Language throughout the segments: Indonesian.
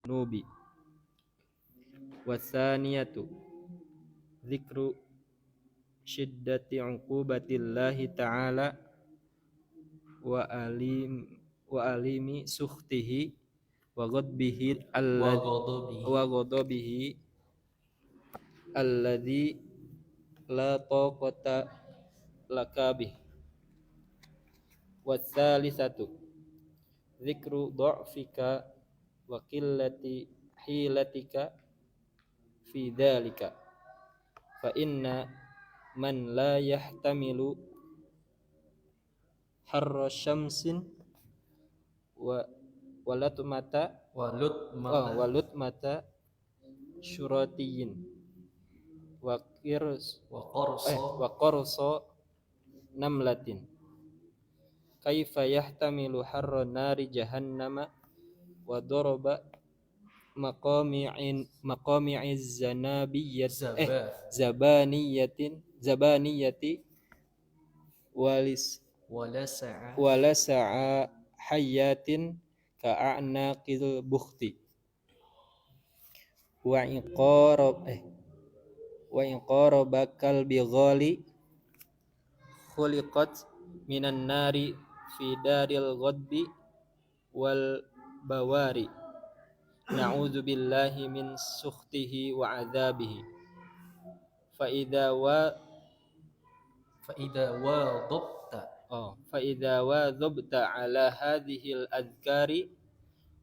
nubi. Wasaniyatu dzikru syiddati uqubatillahi ta'ala wa alimi sukhtihi wa ghadbihi alladhi la taqata lakabih. Wasalisatu dzikru dha'fika wa qillati hilatika fi dzalika fa inna man la yahtamilu harra syamsin wa walutmata syuratiyin wa qarsa namlatin kaifa yahtamilu harra nari jahannama wa daraba maqami'iz zabaniyati walasa'a hayatin ka'anaqil bukhti wa iqarabakal bighali khuliqat minan nari fi daril ghadbi wal bawari na'udzu billahi min sukhtihi wa adzabihi fa idza wadhabta ala hadhihi al-adhkari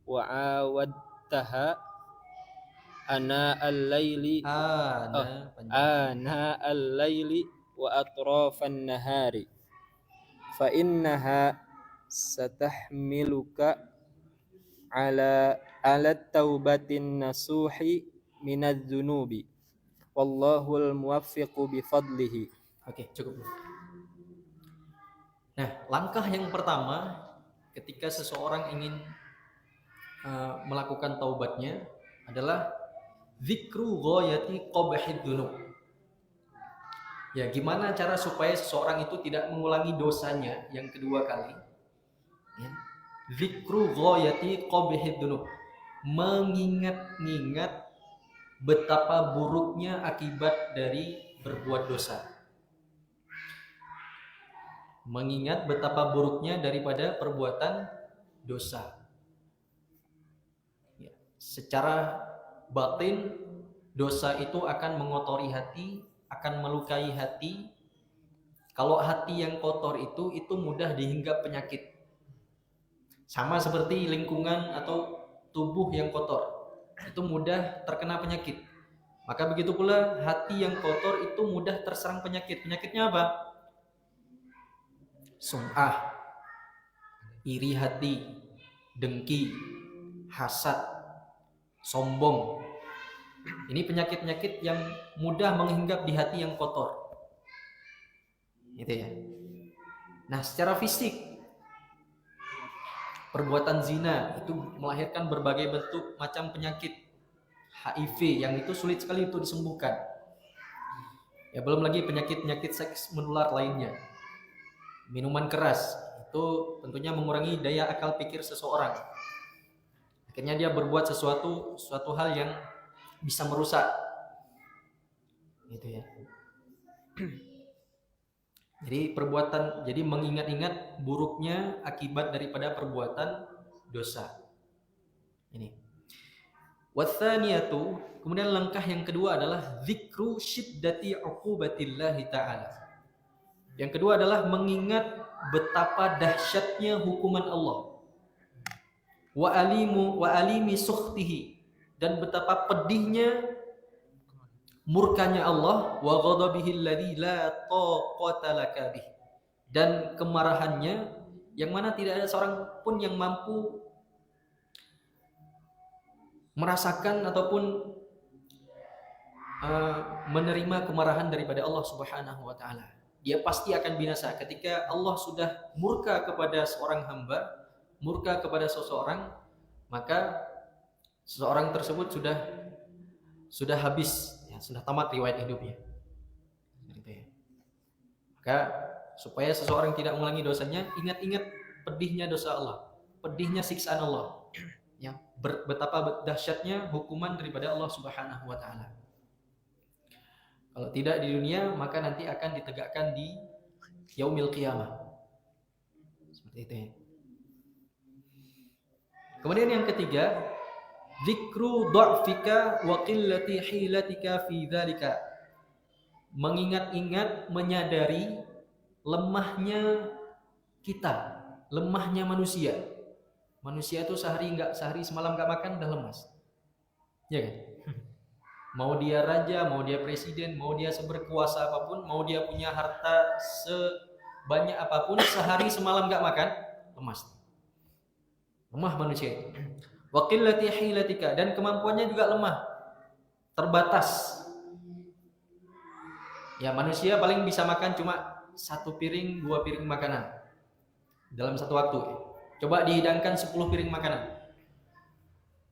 wa awadtaha ana al-laili wa atrafan nahari fa innaha satahmiluka ala taubatin nasuhi minadz dzunubi wallahul muwaffiqu bifadlihi. Oke, cukup. Nah, langkah yang pertama ketika seseorang ingin melakukan taubatnya adalah dzikru ghayati qabhid dzunub. Ya, gimana cara supaya seseorang itu tidak mengulangi dosanya yang kedua kali? Ya. Dzikru ghayati qabhid dzunub. Mengingat-ingat betapa buruknya akibat dari berbuat dosa. Mengingat betapa buruknya daripada perbuatan dosa. Ya. Secara batin, dosa itu akan mengotori hati, akan melukai hati. Kalau hati yang kotor itu mudah dihinggap penyakit. Sama seperti lingkungan atau tubuh yang kotor, itu mudah terkena penyakit. Maka begitu pula hati yang kotor itu mudah terserang penyakit. Penyakitnya apa? Sum'ah, iri hati, dengki, hasad, sombong. Ini penyakit-penyakit yang mudah menghinggap di hati yang kotor. Gitu ya. Nah, secara fisik, perbuatan zina itu melahirkan berbagai bentuk macam penyakit HIV yang itu sulit sekali untuk disembuhkan. Ya, belum lagi penyakit-penyakit seks menular lainnya. Minuman keras itu tentunya mengurangi daya akal pikir seseorang. Akhirnya dia berbuat suatu hal yang bisa merusak. Gitu ya. Jadi mengingat-ingat buruknya akibat daripada perbuatan dosa. Ini. Watsaniyatu, kemudian langkah yang kedua adalah dzikru syiddati uqubatillahi ta'ala. Yang kedua adalah mengingat betapa dahsyatnya hukuman Allah. Wa alimi sukhtihi, dan betapa pedihnya murkanya Allah, wa ghadabihi alladzi la taqata lakabih, dan kemarahannya yang mana tidak ada seorang pun yang mampu merasakan ataupun menerima kemarahan daripada Allah Subhanahu wa taala. Dia pasti akan binasa ketika Allah sudah murka kepada seorang hamba, murka kepada seseorang, maka seseorang tersebut sudah habis, ya, sudah tamat riwayat hidupnya. Maka supaya seseorang tidak mengulangi dosanya, ingat-ingat pedihnya dosa Allah, pedihnya siksaan Allah. Ya, betapa dahsyatnya hukuman daripada Allah Subhanahu wa taala. Kalau tidak di dunia, maka nanti akan ditegakkan di yaumil qiyamah. Seperti itu ya. Kemudian yang ketiga, dzikru dha'fika wa qillati hilatika fi dzalika. Mengingat-ingat, menyadari lemahnya kita, lemahnya manusia. Manusia itu sehari semalam nggak makan udah lemas, ya kan? Mau dia raja, mau dia presiden, mau dia seberkuasa apapun, mau dia punya harta sebanyak apapun, sehari semalam nggak makan, lemas. Lemah manusia itu. Wa qillati hilatika, dan kemampuannya juga lemah, terbatas. Ya, manusia paling bisa makan cuma 1 piring, 2 piring makanan dalam satu waktu. Coba dihidangkan 10 piring makanan.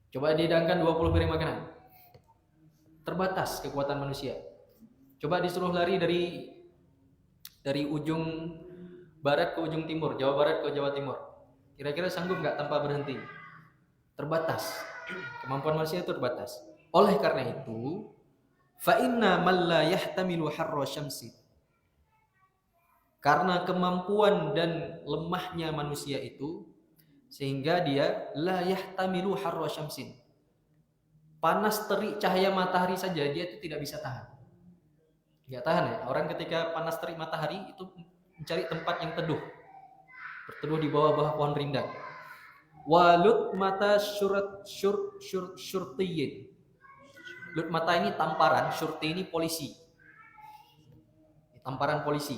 Coba dihidangkan 20 piring makanan. Terbatas kekuatan manusia. Coba disuruh lari dari ujung barat ke ujung timur, Jawa Barat ke Jawa Timur. Kira-kira sanggup nggak tanpa berhenti? Terbatas. Kemampuan manusia itu terbatas. Oleh karena itu, fa inna man la yahtamilu harra syamsi. Karena kemampuan dan lemahnya manusia itu, sehingga dia la yahtamilu harra syamsin. Panas terik cahaya matahari saja dia itu tidak bisa tahan. Enggak tahan ya. Orang ketika panas terik matahari itu mencari tempat yang teduh. Berteduh di bawah-bawah pohon rindang. Walut mata syurtiyin. Lut mata ini tamparan, syurti ini polisi. Tamparan polisi.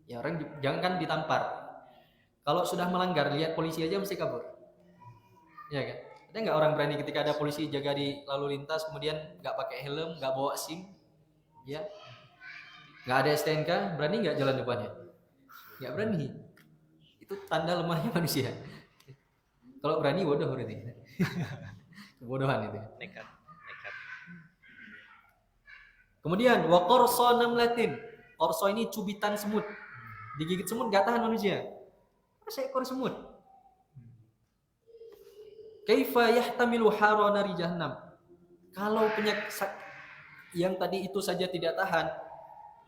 Ya, orang jangan ditampar. Kalau sudah melanggar, lihat polisi aja mesti kabur. Ya kan? Ada nggak orang berani ketika ada polisi jaga di lalu lintas, kemudian nggak pakai helm, nggak bawa SIM, ya, nggak ada STNK, berani nggak jalan depannya? Nggak berani. Itu tanda lemahnya manusia. Kalau berani bodoh berarti. Kebodohan itu. Nekat. Kemudian wa qarsa namlatin. Qarsa ini cubitan semut. Digigit semut nggak tahan manusia. Seekor semut. Kaifa yahtamilu hara nari jahannam. Kalau penyakit yang tadi itu saja tidak tahan,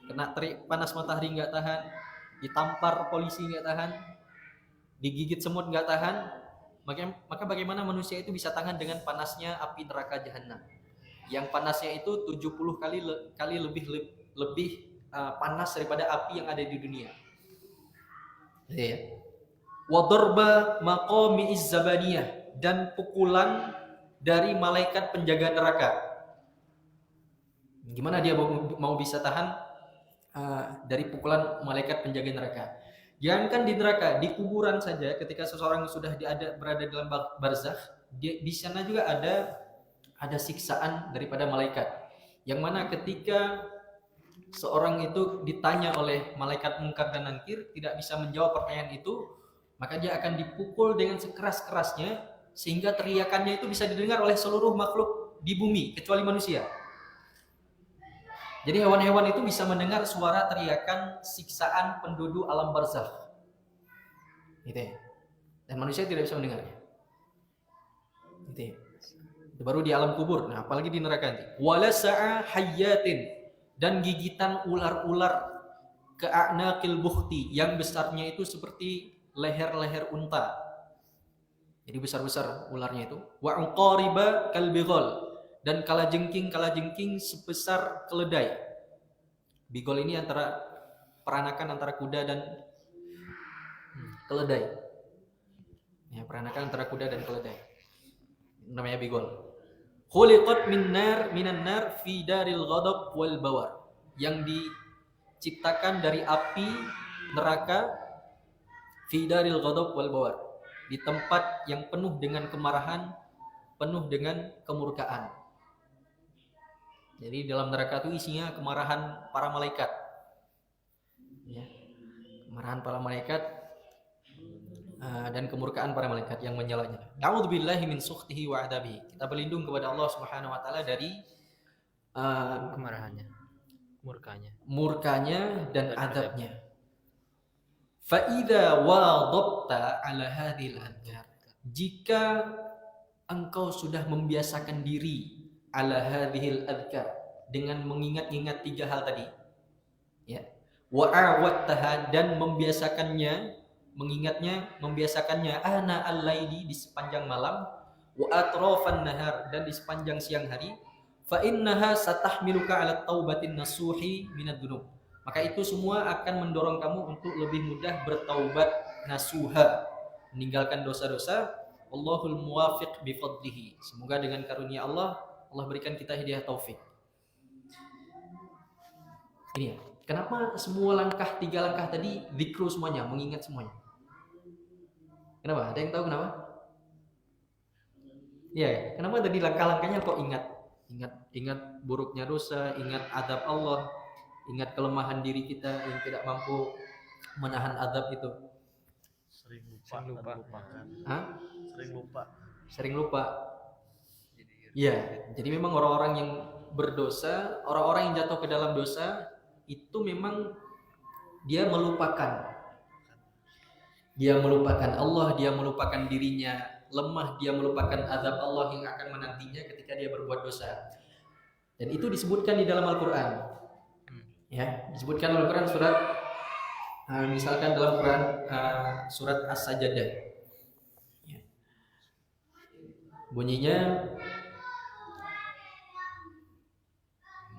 kena terik panas matahari nggak tahan, ditampar polisi nggak tahan, digigit semut nggak tahan, maka bagaimana manusia itu bisa tahan dengan panasnya api neraka jahanam? Yang panasnya itu 70 kali lebih panas daripada api yang ada di dunia. Ya. Wa darba maqami izzabaniyah, dan pukulan dari malaikat penjaga neraka. Gimana dia mau bisa tahan dari pukulan malaikat penjaga neraka? Jangankan di neraka, di kuburan saja ketika seseorang sudah berada dalam barzakh, di sana juga ada siksaan daripada malaikat. Yang mana ketika seorang itu ditanya oleh malaikat mungkar dan nakir, tidak bisa menjawab pertanyaan itu, maka dia akan dipukul dengan sekeras-kerasnya sehingga teriakannya itu bisa didengar oleh seluruh makhluk di bumi kecuali manusia. Jadi hewan-hewan itu bisa mendengar suara teriakan siksaan penduduk alam barzakh. Gitu ya. Dan manusia tidak bisa mendengarnya. Gitu ya. Itu baru di alam kubur. Nah, apalagi di neraka nanti. Wala sa'a hayyatin, dan gigitan ular-ular ke'anaqil bukhti, yang besarnya itu seperti leher-leher unta. Jadi besar-besar ularnya itu. Wa uqariba kalbighal, dan kalajengking sebesar keledai. Bigol ini peranakan antara kuda dan keledai. Ya, peranakan antara kuda dan keledai. Namanya bigol. Khuliqat minan nar fi daril ghadab wal bawar, yang diciptakan dari api neraka fi daril ghadab wal bawar, di tempat yang penuh dengan kemarahan, penuh dengan kemurkaan. Jadi dalam neraka itu isinya kemarahan para malaikat. Ya. Kemarahan para malaikat dan kemurkaan para malaikat yang menyala-nyala. A'udzubillahi min sukhtihi wa adabihi. Kita berlindung kepada Allah Subhanahu wa taala dari kemarahannya, murkanya dan adabnya. Fa idza wadabta ala hadhil adhar, jika engkau sudah membiasakan diri ala hadhil adhkar dengan mengingat-ingat 3 hal tadi, ya. Wa awattaha, dan membiasakannya ana al-laili, di sepanjang malam, wa atrafan nahar, dan di sepanjang siang hari, fa innaha satahmiluka ala taubatin nasuhi minad dunub. Maka itu semua akan mendorong kamu untuk lebih mudah bertaubat nasuha, meninggalkan dosa-dosa. Allahul muwafiq bifadlihi. Semoga dengan karunia Allah, Allah berikan kita hidayah taufik. Ini ya. Kenapa semua 3 langkah tadi zikru semuanya, mengingat semuanya? Kenapa? Ada yang tahu kenapa? Iya, kenapa tadi langkah-langkahnya kok ingat buruknya dosa, ingat azab Allah, ingat kelemahan diri kita yang tidak mampu menahan azab itu. Sering lupa. Hah? Sering lupa. Iya, jadi memang orang-orang yang berdosa, orang-orang yang jatuh ke dalam dosa itu memang dia melupakan Allah, dia melupakan dirinya lemah, dia melupakan azab Allah yang akan menantinya ketika dia berbuat dosa. Dan itu disebutkan di dalam Al-Qur'an. Ya, disebutkan dalam Al-Qur'an surat misalkan dalam Quran surat As-Sajdah. Ya. Bunyinya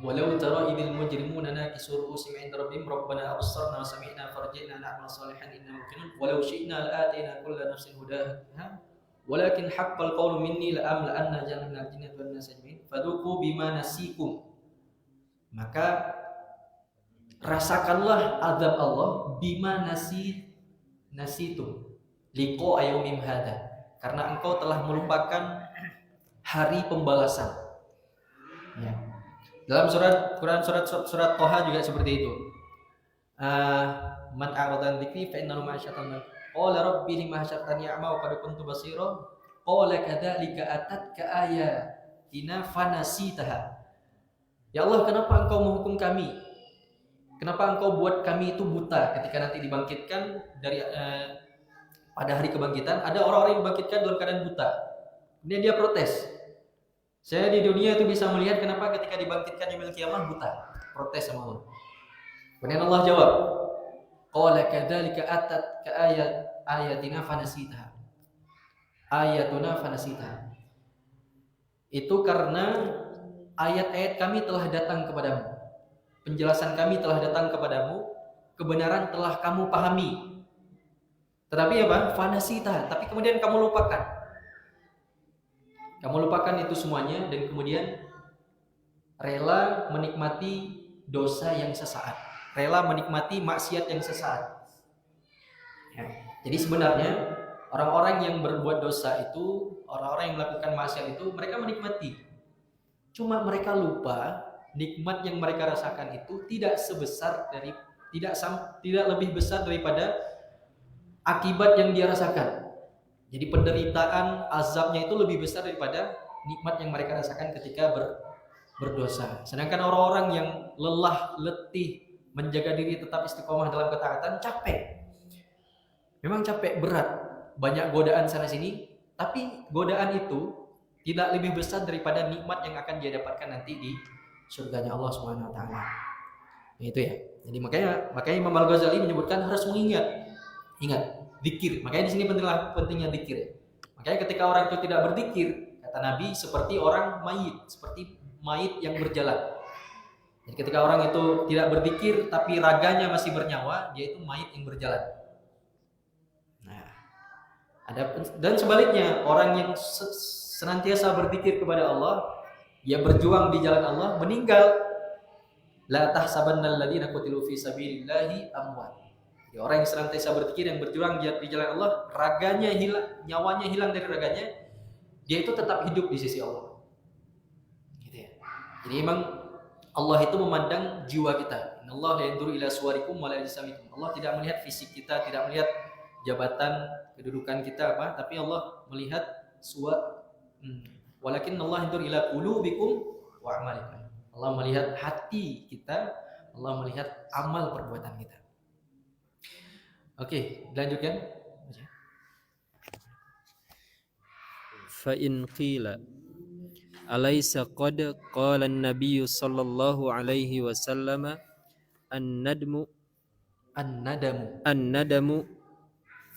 walau tara idil mujrimuna nakisu ru'usihim 'inda rabbihim rabbana absarna wa sami'na farji'na na'mal salihan inna mumkinun walau syi'na la'atina kulla nafsin hudaha walakin haqqal qawlu minni la'amla'anna jahannama minal jinnati wan nasi ajma'in fadhuqu bima nasikum. Maka rasakanlah azab Allah bima nasitum liqa yaumim hada, karena engkau telah melupakan hari pembalasan. Ya. Dalam Quran surat Toha juga seperti itu. Man a'rada an dzikri fa innahu ma'asyatan mak. Qala rabbi lima hasyartani a'ma wa qad kuntu basira. Qala kadzalika atatka ayatina fanasitaha. Ya Allah, kenapa engkau menghukum kami? Kenapa engkau buat kami itu buta ketika nanti dibangkitkan dari pada hari kebangkitan? Ada orang-orang yang dibangkitkan dalam keadaan buta. Kemudian dia protes. Saya di dunia itu bisa melihat, kenapa ketika dibangkitkan yaumil qiyamah buta? Protes sama Allah. Kemudian Allah jawab, qala kadzalika atatka ayatina fanasitaha. Ayatuna fanasitaha. Itu karena ayat-ayat kami telah datang kepadamu. Penjelasan kami telah datang kepadamu, kebenaran telah kamu pahami. Tetapi apa? Fanasitaha, tapi kemudian kamu lupakan. Kamu lupakan itu semuanya dan kemudian rela menikmati dosa yang sesaat, rela menikmati maksiat yang sesaat. Ya. Jadi sebenarnya orang-orang yang berbuat dosa itu, orang-orang yang melakukan maksiat itu, mereka menikmati. Cuma mereka lupa nikmat yang mereka rasakan itu tidak lebih besar daripada akibat yang dia rasakan. Jadi penderitaan, azabnya itu lebih besar daripada nikmat yang mereka rasakan ketika berdosa. Sedangkan orang-orang yang lelah, letih, menjaga diri tetap istiqomah dalam ketaatan, capek. Memang capek, berat, banyak godaan sana sini, tapi godaan itu tidak lebih besar daripada nikmat yang akan dia dapatkan nanti di surganya Allah Subhanahu wa taala. Nah, itu ya. Jadi makanya Imam Al-Ghazali menyebutkan harus ingat zikir. Makanya di sini pentingnya zikir. Makanya ketika orang itu tidak berzikir, kata Nabi, seperti orang mayit, seperti mayit yang berjalan. Jadi ketika orang itu tidak berzikir tapi raganya masih bernyawa, dia itu mayit yang berjalan. Nah, dan sebaliknya, orang yang senantiasa berzikir kepada Allah, dia berjuang di jalan Allah, meninggal, la tahsabannal ladzina qutilu fi sabilillahi amwat. Orang yang senantiasa berzikir, yang berjuang di jalan Allah, raganya hilang, nyawanya hilang dari raganya, dia itu tetap hidup di sisi Allah. Gitu ya. Jadi memang Allah itu memandang jiwa kita. Innallaha la yanzuru ila suwarikum wa la ajsamikum. Allah tidak melihat fisik kita, tidak melihat jabatan, kedudukan kita apa, tapi Allah melihat walakin Allah yanzuru ila qulubikum wa a'malikum. Allah melihat hati kita, Allah melihat amal perbuatan kita. Oke, lanjutkan. fa in qila alaysa qad qala an-nabiy sallallahu alaihi wasallam an-nadmu An-nadamu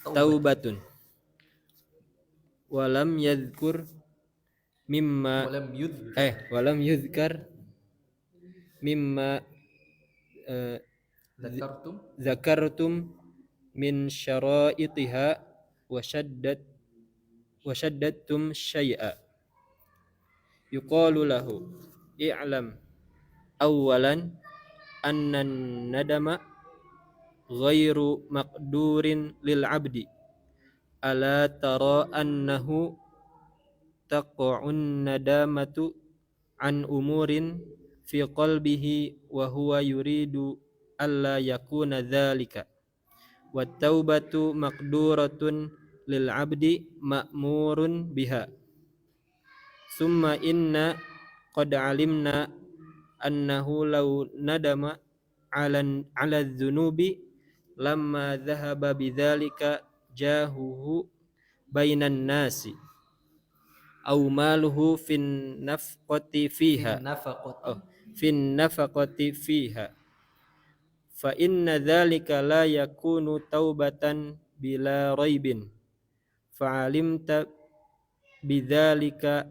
taubatun walam yadhkur mimma walam yudhkar mimma zakartum min syara'itiha wa shaddadtum syai'a yuqalu lahu i'lam awalan anna nadama ghairu maqdurin lil abdi ala tara annahu taqa'un nadamatu an umurin fi qalbihi wa huwa yuridu alla yakuna dhalika wa taubatu maqduratun lil abdi ma'murun biha summa inna qad alimna annahu law nadama ala dhunubi lamma dhahaba bidzalika jahuhu bainan nasi aw maluhu fin nafaqati fiha fa inna dzalika la yakunu taubatan bila raibin fa alimta bidzalika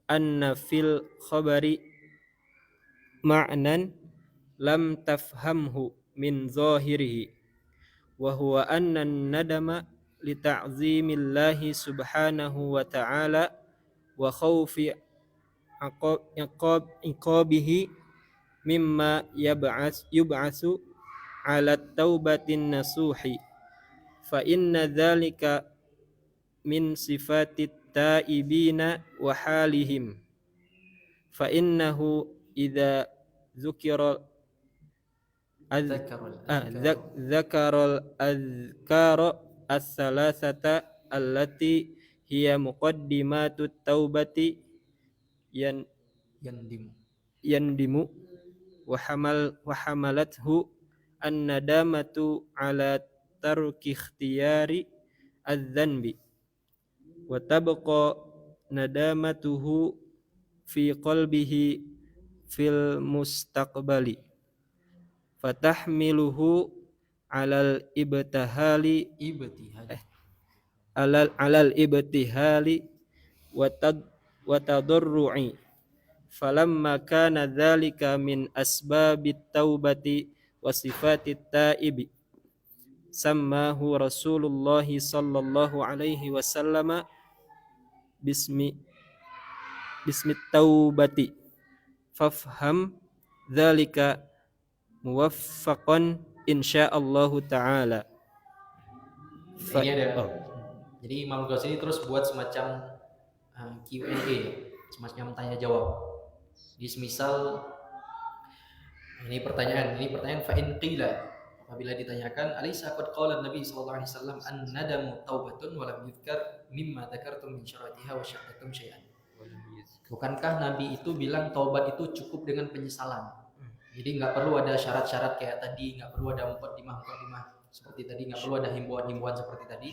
anna fil khabari ma'nan lam tafhamhu min zahirihi wa huwa anna nadama li ta'zimillahi subhanahu wa ta'ala wa khawfi iqabihi mimma yub'asu ala taubatin nasuhi fa inna dhalika min sifatit taibina wa halihim fa innahu idza dzukira dzakaral azkara as-salasata allati hiya muqaddimatut taubati yandimu wa hamalathu an-nadamatu ala tarki ikhtiyari adz-dzanbi wa tabqa nadamatuhu fi qalbihi fil mustaqbali fatahmiluhu alal ibtihali wa tadarru'i falamma kana dzalika min asbabit taubati wa sifatit taibi sammahu Rasulullah sallallahu alaihi wasallam bismit taubati fafham dzalika muwaffaqan insyaallah taala. Ini ada. Jadi Imam Ghazali terus buat semacam Q&A, semacam tanya jawab. Di semisal ini pertanyaan fa in qila, apabila ditanyakan alaysa qad qala Nabi sallallahu alaihi wasallam an-nadamu taubatun wa lam yuzkar mimma dzakartum min syaratiha wa syaddatum syai'an. Bukankah Nabi itu bilang taubat itu cukup dengan penyesalan? Jadi nggak perlu ada syarat-syarat kayak tadi, nggak perlu ada muqaddimah seperti tadi, nggak perlu ada himbauan-himbauan seperti tadi.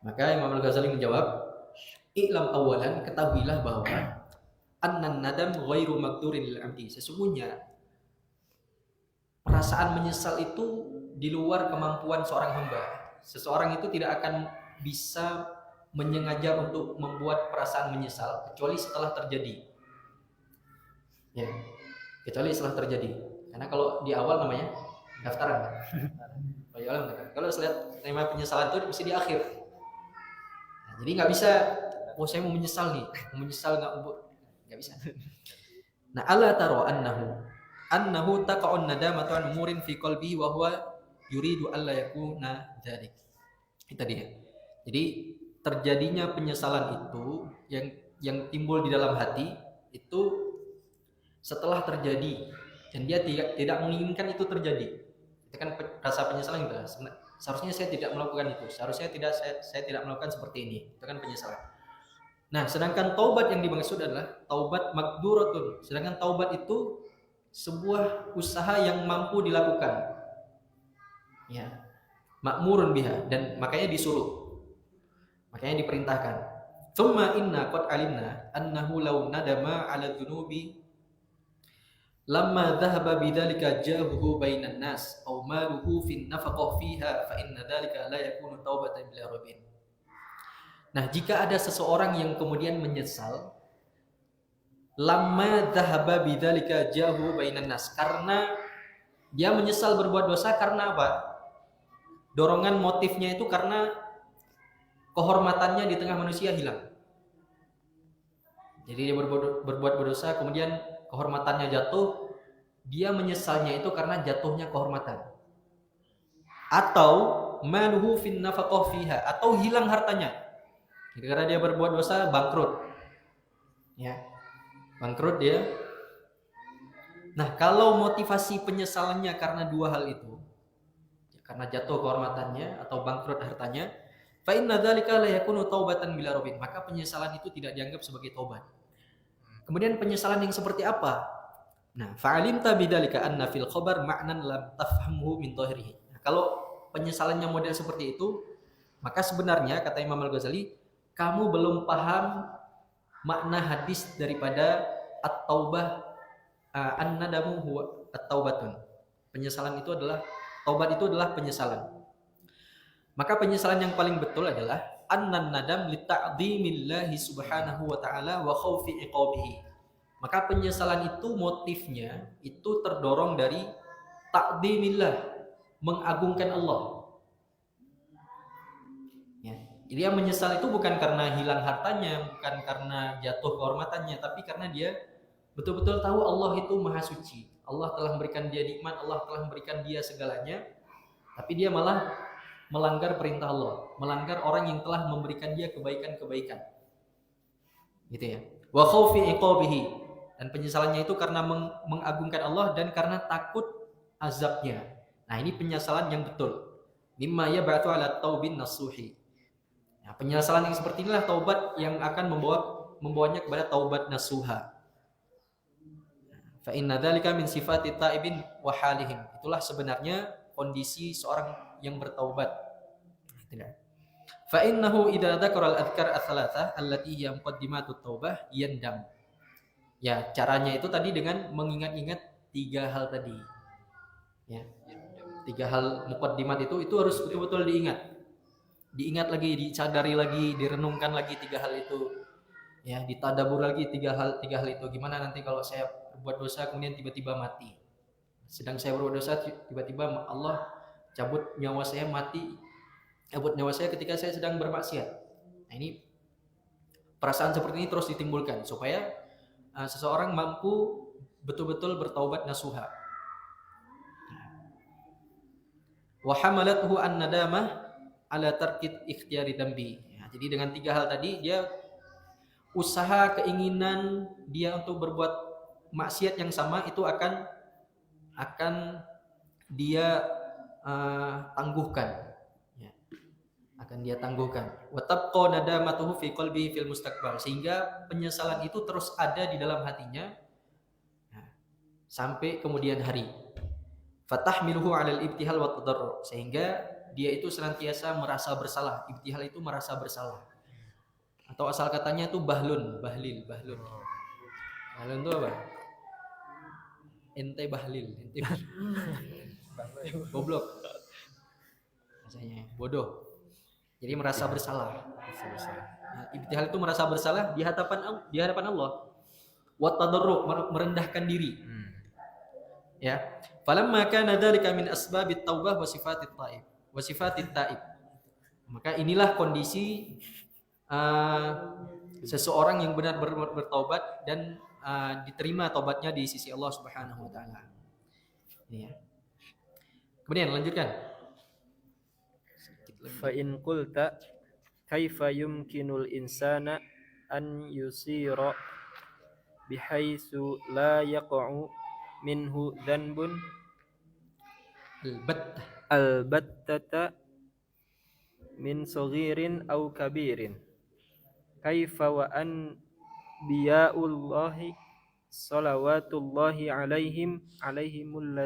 Maka Imam Al-Ghazali menjawab, i'lam awalan, ketahuilah bahwa annan nadam ghairu maqdurin lil abdi. Sesungguhnya perasaan menyesal itu di luar kemampuan seorang hamba. Seseorang itu tidak akan bisa menyengaja untuk membuat perasaan menyesal kecuali setelah terjadi. Ya. Kecuali setelah terjadi. Karena kalau di awal namanya daftaran. Kalau lihat tema penyesalan itu mesti di akhir. Nah, jadi nggak bisa, saya mau menyesal nggak bisa. Nah, ala taro annahu taqa'un nadamatu an umurin fi qalbi wa huwa yuridu alla yakuna dzalik. Itu dia. Jadi terjadinya penyesalan itu yang timbul di dalam hati itu setelah terjadi dan dia tidak menginginkan itu terjadi. Itu kan rasa penyesalan gitu. Seharusnya saya tidak melakukan itu. Seharusnya saya tidak melakukan seperti ini. Itu kan penyesalan. Nah, sedangkan taubat yang dimaksud adalah taubat maqduratun. Sedangkan taubat itu sebuah usaha yang mampu dilakukan. Ya. Ma'murun biha, dan makanya disuruh. Makanya diperintahkan. Thumma inna qad alimna annahu law nadama 'ala dhunubi lamma dhahaba bidzalika jahuhu bainan nas aw maluhu fin nafaqah fiha fa inna dzalika la yakunu taubatan bila rabbin. Nah, jika ada seseorang yang kemudian menyesal lamma dhahaba bidzalika jahuhu bainan nas, karena dia menyesal berbuat dosa karena apa? Dorongan motifnya itu karena kehormatannya di tengah manusia hilang. Jadi dia berbuat berdosa, kemudian kehormatannya jatuh, dia menyesalnya itu karena jatuhnya kehormatan. Atau maluhu fin nafaqah fiha, atau hilang hartanya. Karena dia berbuat dosa, bangkrut. Ya. Bangkrut dia. Nah, kalau motivasi penyesalannya karena dua hal itu, karena jatuh kehormatannya atau bangkrut hartanya, fa inna dzalika la yakunu taubatan bila rabbin, maka penyesalan itu tidak dianggap sebagai taubat. Kemudian penyesalan yang seperti apa? Nah, fa'alimta bidzalika anna fil khabar ma'nan lam tafhamhu min dhahirihi. Nah, kalau penyesalannya model seperti itu, maka sebenarnya kata Imam Al-Ghazali, kamu belum paham makna hadis daripada at-taubah, an-nadamu huwa at-taubatun. Penyesalan itu adalah taubat, itu adalah penyesalan. Maka penyesalan yang paling betul adalah annan nadam li ta'dhimillahi subhanahu wa ta'ala wa khaufi iqabihi. Maka penyesalan itu motifnya itu terdorong dari ta'dhimillah, mengagungkan Allah. Ya. Jadi dia menyesal itu bukan karena hilang hartanya, bukan karena jatuh kehormatannya, tapi karena dia betul-betul tahu Allah itu maha suci. Allah telah memberikan dia nikmat, Allah telah memberikan dia segalanya, tapi dia malah melanggar perintah Allah, melanggar orang yang telah memberikan dia kebaikan-kebaikan. Gitu ya. Wa khaufi iqabihi, dan penyesalannya itu karena mengagungkan Allah dan karena takut azabnya. Nah, ini penyesalan yang betul. Mimma yab'atu 'ala taubin nasuhi. Nah, penyesalan yang seperti inilah taubat yang akan membawanya kepada taubat nasuha. Fa inna dzalika min sifati taibin wa halihim. Itulah sebenarnya kondisi seorang yang bertaubat. Tidak. Fa innahu idza dzakara al-adhkar ats-tsalatsah allati hiya muqaddimatut taubah yandam. Ya, caranya itu tadi dengan mengingat-ingat tiga hal tadi. Ya. Tiga hal muqaddimat itu harus betul-betul diingat. Diingat lagi, disadari lagi, direnungkan lagi tiga hal itu. Ya, ditadabur lagi tiga hal itu. Gimana nanti kalau saya berbuat dosa kemudian tiba-tiba mati? Sedang saya berbuat dosa, tiba-tiba Allah cabut nyawa saya, mati, cabut nyawa saya ketika saya sedang bermaksiat. Nah, ini perasaan seperti ini terus ditimbulkan supaya seseorang mampu betul-betul bertaubat nasuha. Wa hamalathu an-nadamah ala tarkit ikhtiyari dambi. Ya, jadi dengan tiga hal tadi, dia usaha keinginan dia untuk berbuat maksiat yang sama itu akan dia tangguhkan, ya. Akan dia tangguhkan. Wa tabqa nadamatuhu fi qalbihi fil mustaqbal, sehingga penyesalan itu terus ada di dalam hatinya, ya, sampai kemudian hari. Fatahmiluhu 'alal ibtihal wa tadarru, sehingga dia itu senantiasa merasa bersalah. Ibtihal itu merasa bersalah. Atau asal katanya itu bahlun. Bahlun itu apa? Ente bahlil, ente goblok. Rasanya bodoh. Jadi merasa bersalah. Nah, ibtihal itu merasa bersalah di hadapan Allah. Wa tadarru, merendahkan diri. Ya. Falamma kana dzalika min asbabit taubah wa sifatit taib. Maka inilah kondisi seseorang yang benar bertaubat dan diterima taubatnya di sisi Allah Subhanahu wa taala. Ya. Kemudian lanjutkan. Fa in qulta kaifa yumkinul insana an yusira bihaitsu la yaqa'u minhu dhanbun albattata min saghirin aw kabirin, kaifa wa an biyaullahi salawatullahi alaihimul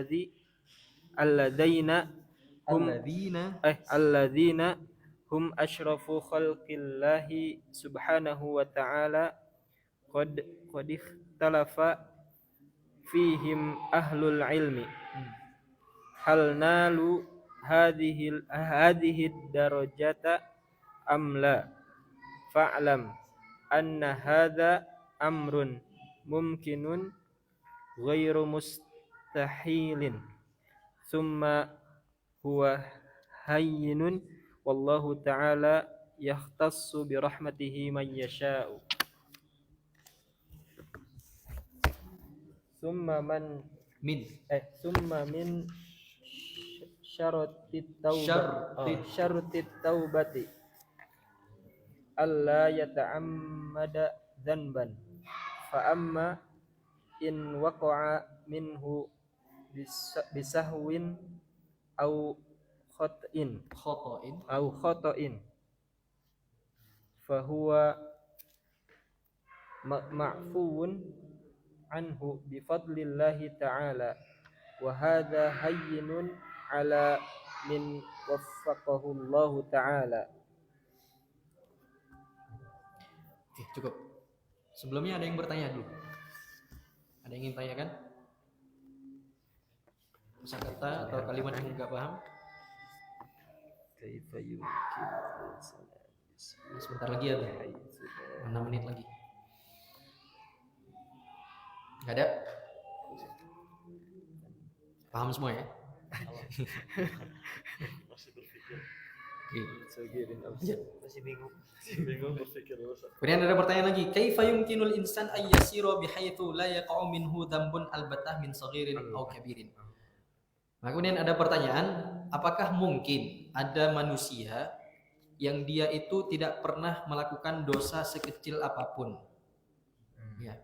alladzina hum asyrafu khalqillahi subhanahu wa ta'ala qad ikhtalafa fihim ahlul ilmi hal nalu hadhihi darajata am la fa'lam anna hadha amrun mumkinun ghairu mustahilin thumma huwa hayyinun wallahu ta'ala yahtassu bi rahmatihi man yasha'u summa min syaratit taubati alla yata'ammada dhanban fa amma in waqa'a minhu bisahwin au khata'in fa huwa ma'fuun anhu bi fadlillahi ta'ala wa hadha hayyinun ala min waffaqahu Allah ta'ala. Oke, cukup. Sebelumnya ada yang bertanya dulu. Ada yang ingin tanyakan? Kosakata atau kalimat yang enggak paham? Kaifa yumkin Sebentar lagi ada 6 menit lagi. Enggak ada? Paham semua ya? Masih berpikir. masih bingung. Bingung berpikir. Kemudian ada pertanyaan lagi, kaifa yumkinul insan ay yasira bihaitsu la yaqa'u minhu dhanbun albatah min saghirin aw kabirin. Nah, kemudian ada pertanyaan, apakah mungkin ada manusia yang dia itu tidak pernah melakukan dosa sekecil apapun? Ya.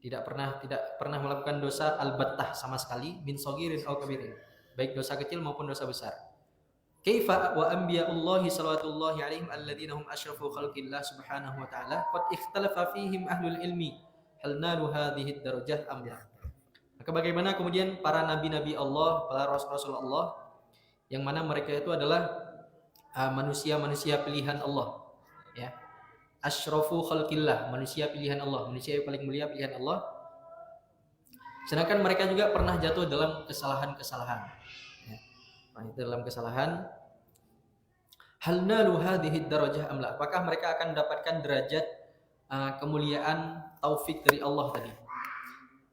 Tidak pernah melakukan dosa albatah sama sekali min saghirin aw kabirin, baik dosa kecil maupun dosa besar. Kaifa wa anbiya'ullahi sallallahu alaihim alladzina hum asyrafu khalqillah subhanahu wa ta'ala qad ikhtalafa fihim ahlul ilmi hal nalu hadhihi darajah am la. Maka bagaimana kemudian para nabi-nabi Allah, para rasul-rasul Allah yang mana mereka itu adalah manusia-manusia pilihan Allah, ya. Asyrafu khalqillah, manusia pilihan Allah, manusia yang paling mulia pilihan Allah. Sedangkan mereka juga pernah jatuh dalam kesalahan-kesalahan. Dalam kesalahan, hal nalu hadhihi darajah amla, apakah mereka akan mendapatkan derajat kemuliaan taufik dari Allah tadi?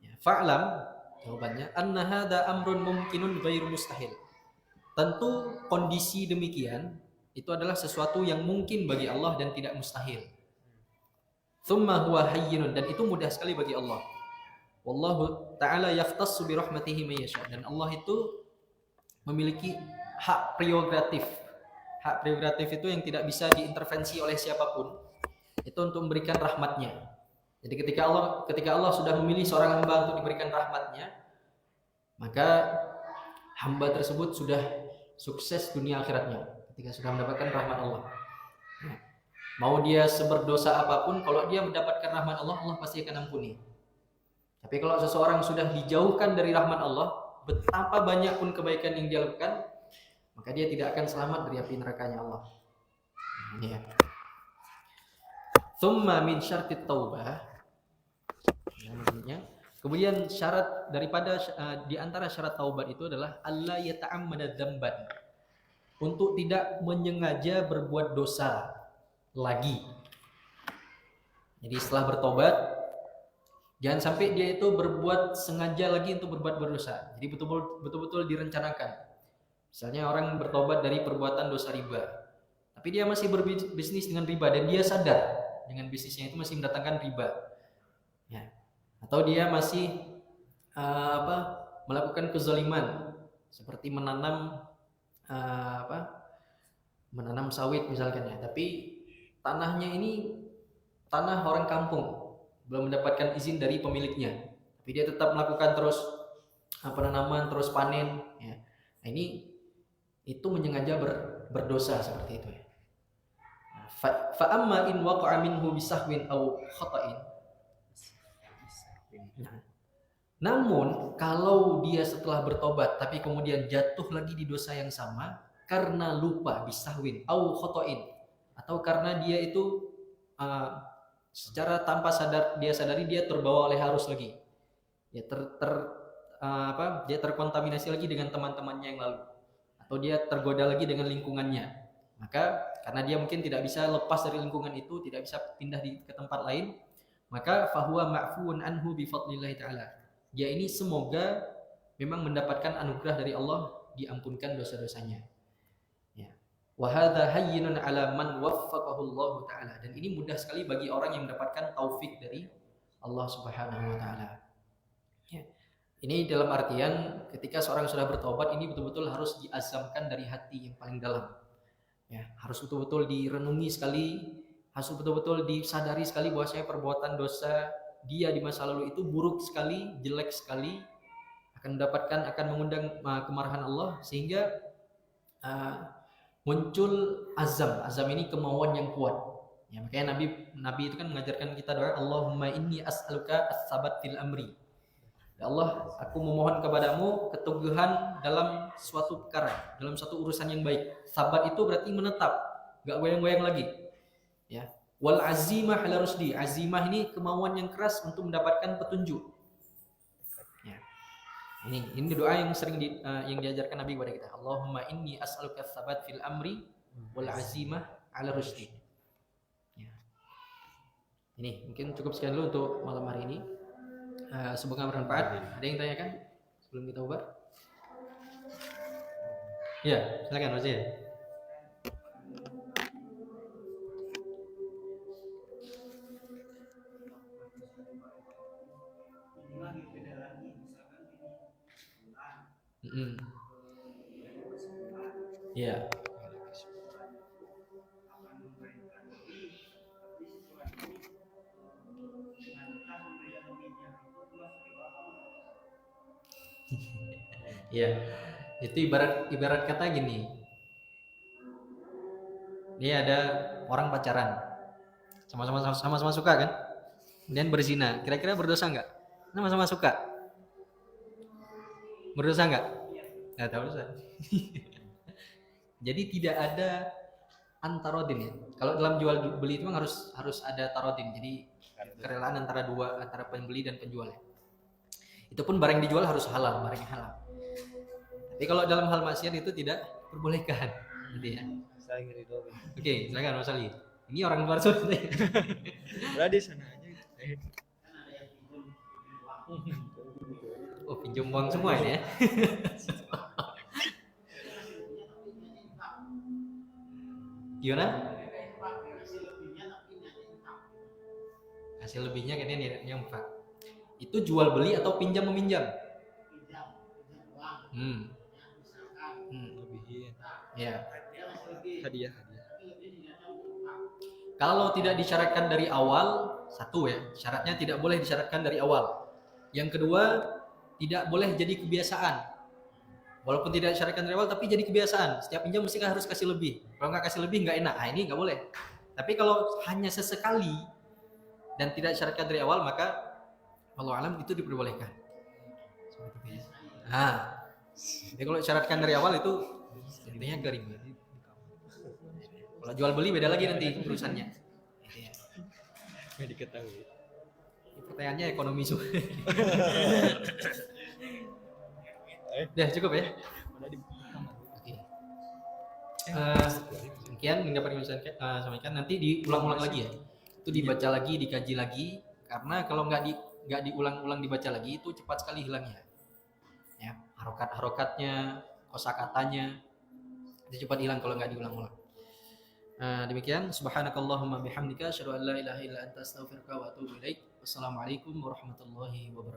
Ya, fa'lam, jawabannya, anna hadza amrun mumkinun ghairu mustahil. Tentu kondisi demikian itu adalah sesuatu yang mungkin bagi Allah dan tidak mustahil. Tsumma huwa hayyinun, dan itu mudah sekali bagi Allah. Wallahu ta'ala yaftassu bi rahmatihi may yasha, dan Allah itu memiliki hak prerogatif. Hak prerogatif itu yang tidak bisa diintervensi oleh siapapun. Itu untuk memberikan rahmatnya. Jadi ketika Allah sudah memilih seorang hamba untuk diberikan rahmatnya, maka hamba tersebut sudah sukses dunia akhiratnya ketika sudah mendapatkan rahmat Allah. Mau dia seberdosa apapun, kalau dia mendapatkan rahmat Allah, Allah pasti akan ampuni. Tapi kalau seseorang sudah dijauhkan dari rahmat Allah, betapa banyak pun kebaikan yang dia lakukan, maka dia tidak akan selamat dari api nerakanya Allah. Ya. Tsumma min syartit taubah. Kemudian syarat daripada di antara syarat taubat itu adalah alla yata'ammada dzamban. Untuk tidak menyengaja berbuat dosa lagi. Jadi setelah bertobat, jangan sampai dia itu berbuat sengaja lagi untuk berbuat berdosa. Jadi betul-betul direncanakan. Misalnya orang bertobat dari perbuatan dosa riba, tapi dia masih berbisnis dengan riba dan dia sadar dengan bisnisnya itu masih mendatangkan riba. Ya. Atau dia masih melakukan kezaliman seperti menanam sawit misalkan ya, tapi tanahnya ini tanah orang kampung, belum mendapatkan izin dari pemiliknya, tapi dia tetap melakukan terus penanaman, terus panen ya. Nah, itu menyengaja berdosa seperti itu ya. Fa amma in waqa'a minhu bisahwin aw khata'in. Namun kalau dia setelah bertobat tapi kemudian jatuh lagi di dosa yang sama, karena lupa, bisahwin au khotoin, atau karena dia itu secara tanpa dia sadari dia terbawa oleh arus lagi, ya dia terkontaminasi lagi dengan teman-temannya yang lalu, atau dia tergoda lagi dengan lingkungannya. Maka karena dia mungkin tidak bisa lepas dari lingkungan itu, tidak bisa pindah ke tempat lain, maka fahuwa ma'fuun anhu bi fadlillah ta'ala. Dia ini semoga memang mendapatkan anugerah dari Allah, diampunkan dosa-dosanya. Ya. Wa hadza hayyinun 'ala man waffaqahu Allah ta'ala. Dan ini mudah sekali bagi orang yang mendapatkan taufik dari Allah Subhanahu wa taala. Ya. Ini dalam artian ketika seorang sudah bertobat, ini betul-betul harus diazamkan dari hati yang paling dalam. Ya, harus betul-betul direnungi sekali, harus betul-betul disadari sekali bahwasanya perbuatan dosa dia di masa lalu itu buruk sekali, jelek sekali, akan mengundang kemarahan Allah, sehingga muncul azam ini kemauan yang kuat. Ya, makanya Nabi itu kan mengajarkan kita doa, Allahumma inni as'aluka as-sabat fil amri. Ya Allah, aku memohon kepadamu keteguhan dalam suatu perkara, dalam suatu urusan yang baik. Sabat itu berarti menetap, gak goyang-goyang lagi. Ya. Wal azimah ala rusdi. Azimah ini kemauan yang keras untuk mendapatkan petunjuk. Ya. Ini doa yang sering yang diajarkan Nabi kepada kita. Allahumma inni as'aluka as-sabat fil amri wal azimah ala rusdi. Ya. Ini mungkin cukup sekian dulu untuk malam hari ini. Semoga bermanfaat. Ada yang tanyakan sebelum kita bubar? Ya, silakan Mas ya. Ya. Ya, itu ibarat kata gini. Ini ada orang pacaran, sama-sama suka kan, kemudian berzina. Kira-kira berdosa nggak? Sama-sama suka, berdosa nggak? Nggak tahu dosa. Jadi tidak ada antarodin ya. Kalau dalam jual beli itu memang harus ada tarodin. Jadi kerelaan antara pembeli dan penjual. Itu pun barang yang dijual harus halal, barang yang halal. Tapi kalau dalam hal maksiat itu tidak diperbolehkan, gitu ya. Oke, silakan Mas Ali. Ini orang luar sana. Berada di sana aja. Oh, pinjam uang semua ini ya. Gimana? Hasil lebihnya kayaknya yang Pak. Itu jual beli atau pinjam meminjam? Lebihin. Ya. Hadiah. Kalau tidak disyaratkan dari awal, satu ya, syaratnya tidak boleh disyaratkan dari awal. Yang kedua, tidak boleh jadi kebiasaan. Walaupun tidak disyaratkan dari awal, tapi jadi kebiasaan. Setiap pinjam mesti harus kasih lebih. Kalau nggak kasih lebih nggak enak. Nah, ini nggak boleh. Tapi kalau hanya sesekali dan tidak disyaratkan dari awal, maka Allah alam itu diperbolehkan. Nah, jadi kalau disyaratkan dari awal itu intinya garing. Kalau jual beli beda lagi nanti urusannya. Nggak diketahui. Pertanyaannya ekonomi semua. Udah cukup ya. Oke. Sekian yang dapat kami sampaikan. Nanti diulang-ulang lagi ya. Itu dibaca lagi, dikaji lagi. Karena kalau nggak diulang-ulang dibaca lagi itu cepat sekali hilangnya. Ya, harokat-harokatnya, kosakatanya itu cepat hilang kalau nggak diulang-ulang. Demikian, subhanakallahumma bihamdika asyhadu an la ilaha illa anta astaghfiruka wa atubu ilaik. Wassalamualaikum warahmatullahi wabarakatuh.